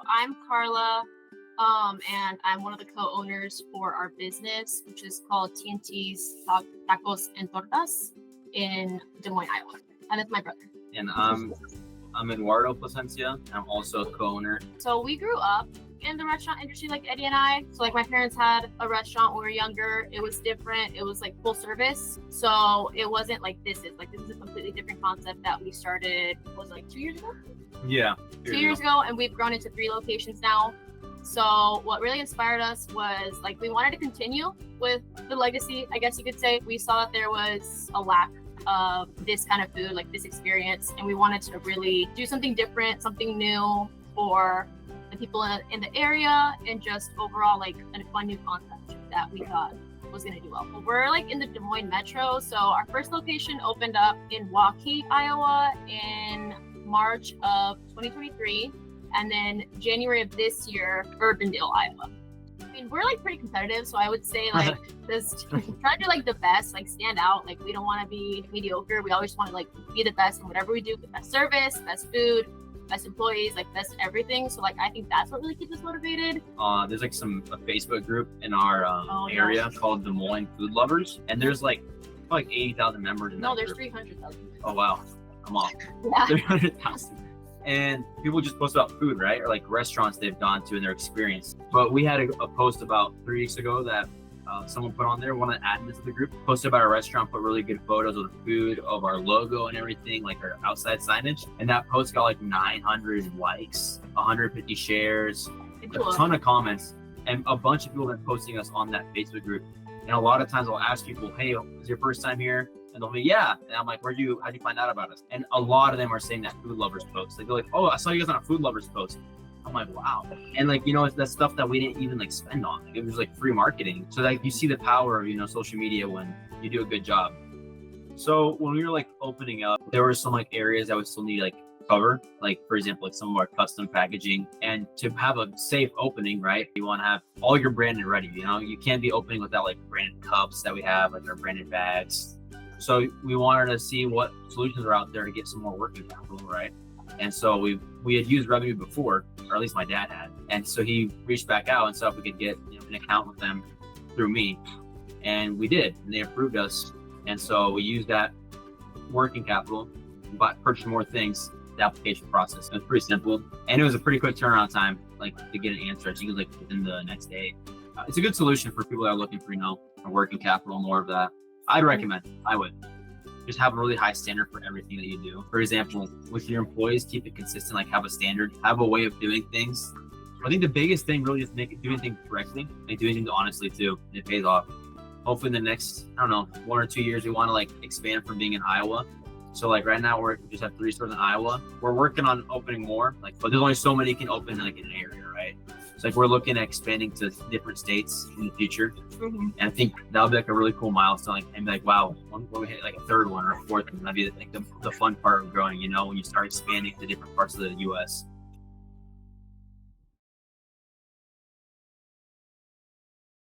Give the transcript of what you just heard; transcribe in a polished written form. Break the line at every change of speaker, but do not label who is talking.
I'm Carla, and I'm one of the co-owners for our business, which is called TNT's Tacos and Tortas in Des Moines, Iowa. And it's my brother.
And I'm Eduardo Plascencia. I'm also a co-owner.
So we grew up in the restaurant industry like Eddie and I. So like my parents had a restaurant when we were younger. It was different. It was like full service. So it wasn't like this is a completely different concept that we started, was it like 2 years ago?
Yeah.
2 years ago, and we've grown into 3 locations now. So what really inspired us was like we wanted to continue with the legacy, I guess you could say. We saw that there was a lack of this kind of food, like this experience, and we wanted to really do something different, something new for the people in the area, and just overall like a fun new concept that we thought was going to do well. We're like in the Des Moines metro, so our first location opened up in Waukee, Iowa in March of 2023, and then January of this year, Urbandale, Iowa. I mean, we're like pretty competitive, so I would say like just try to do like the best, like stand out. Like we don't want to be mediocre. We always want to like be the best in whatever we do. The best service, best food, best employees, like best everything. So like I think that's what really keeps us motivated.
There's like a Facebook group in our area called Des Moines Food Lovers, and there's like 80,000 members in that
No, there's
group.
300,000.
Oh wow, come on.
Yeah.
300,000. And people just post about food, right? Or like restaurants they've gone to and their experience. But we had a post about 3 weeks ago that someone put on there, one of the admins of the group, posted about our restaurant, put really good photos of the food, of our logo and everything, like our outside signage. And that post got like 900 likes, 150 shares, a ton of comments, and a bunch of people have been posting us on that Facebook group. And a lot of times I'll ask people, hey, is your first time here? And they'll be, yeah. And I'm like, how'd you find out about us? And a lot of them are saying that Food Lovers post. Like, they're like, oh, I saw you guys on a Food Lovers post. I'm like, wow. And like, it's that stuff that we didn't even like spend on. Like, it was like free marketing. So like you see the power of, social media when you do a good job. So when we were like opening up, there were some like areas that we still need like cover. Like for example, like some of our custom packaging, and to have a safe opening, right? You want to have all your branded ready, you can't be opening without like branded cups that we have, like our branded bags. So we wanted to see what solutions are out there to get some more working capital, right? And so we had used Revenue before, or at least my dad had. And so he reached back out and saw if we could get an account with them through me. And we did, and they approved us. And so we used that working capital, purchased more things, the application process. It was pretty simple. And it was a pretty quick turnaround time, like to get an answer. I think it was like within the next day. It's a good solution for people that are looking for, a working capital, more of that. I'd recommend, I would. Just have a really high standard for everything that you do. For example, with your employees, keep it consistent, like have a standard, have a way of doing things. I think the biggest thing really is doing things correctly and doing things honestly too, and it pays off. Hopefully in the next, 1 or 2 years, we want to like expand from being in Iowa. So like right now we just have 3 stores in Iowa. We're working on opening more, but there's only so many you can open like in an area, right? So like we're looking at expanding to different states in the future. Mm-hmm. And I think that'll be like a really cool milestone. And be like, wow, when we hit like a 3rd one or a 4th one, that'd be like the fun part of growing, when you start expanding to different parts of the US.